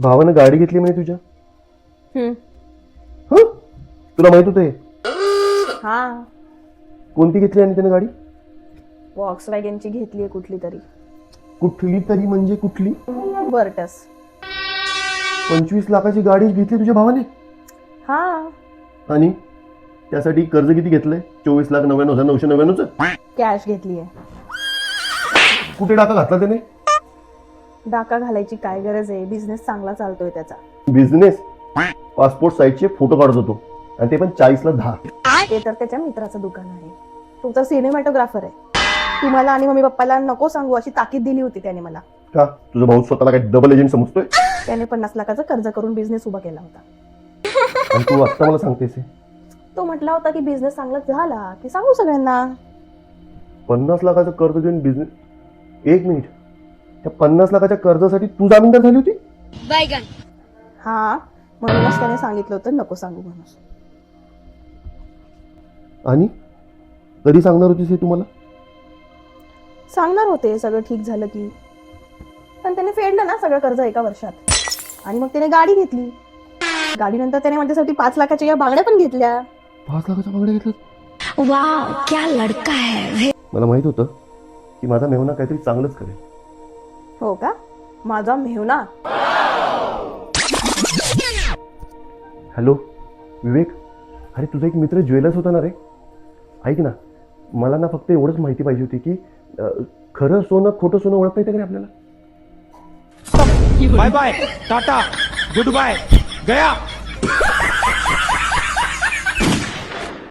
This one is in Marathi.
भावानं गाडी घेतली म्हणे तुझ्या. हम्म. हं? तुला माहित होतं हे? हा, कोणती घेतली आणि त्यानं गाडी? वॉक्सवॅगनची घेतलीये कुठली तरी. कुठली तरी म्हणजे कुठली? वर्टस. 25 लाखाची गाडी घेतली तुझ्या भावाने. हा, आणि त्यासाठी कर्ज किती घेतलंय? 24,99,999. कॅश घेतलीये. कुठे टाका घातला त्याने? डाका घालायची काय गरज आहे, बिझनेस चांगला चालतोय त्याचा. बिझनेस? पासपोर्ट साईजचे फोटो काढत होतो आणि ते पण 40ला 10. ते तर त्याच्या मित्राचं दुकान आहे. तो तर सिनेमॅटोग्राफर आहे. तुम्हाला आणि मम्मी पप्पाला नको सांगू अशी ताकीद दिली होती त्याने मला. का तुझा भाऊ स्वतःला काय डबल एजंट समजतोय? त्याने 50 लाखाचं कर्ज करून बिझनेस उभा केला होता. आणि तू आता मला सांगतेस हे? तो म्हटला होता की बिझनेस चांगला झाला की सांगू सगळ्यांना. 50 लाखाचं कर्ज घेऊन बिझनेस? एक मिनिट, त्या 50 लाखाच्या कर्जासाठी तू जामीनदार झाली होती? हा, म्हणूनच त्याने सांगितलं होतं नको सांगू म्हणून. आणि कधी सांगणार होतीस हे तुम्हाला? सांगणार होते सगळं ठीक झालं की, पण त्याने फेडलं ना सगळं कर्ज एका वर्षात. आणि मग त्याने गाडी घेतली. गाडीनंतर त्याने माझ्यासाठी 5 लाखाच्या या बांगड्या पण घेतल्या. 5 लाखाच्या बांगड्या घेतल्यात? वाह क्या लड़का है. मला माहित होतं की माझा मेहुणा काहीतरी चांगलंच करेल. हो का? माझा मेहुणा? हॅलो विवेक, अरे तुझा एक मित्र ज्वेलर्स होता ना रे. ऐक ना, मला ना फक्त एवढंच माहिती पाहिजे होती की खरं सोनं खोटं सोनं ओळखता येतं का रे आपल्याला? Bye bye tata goodbye गया.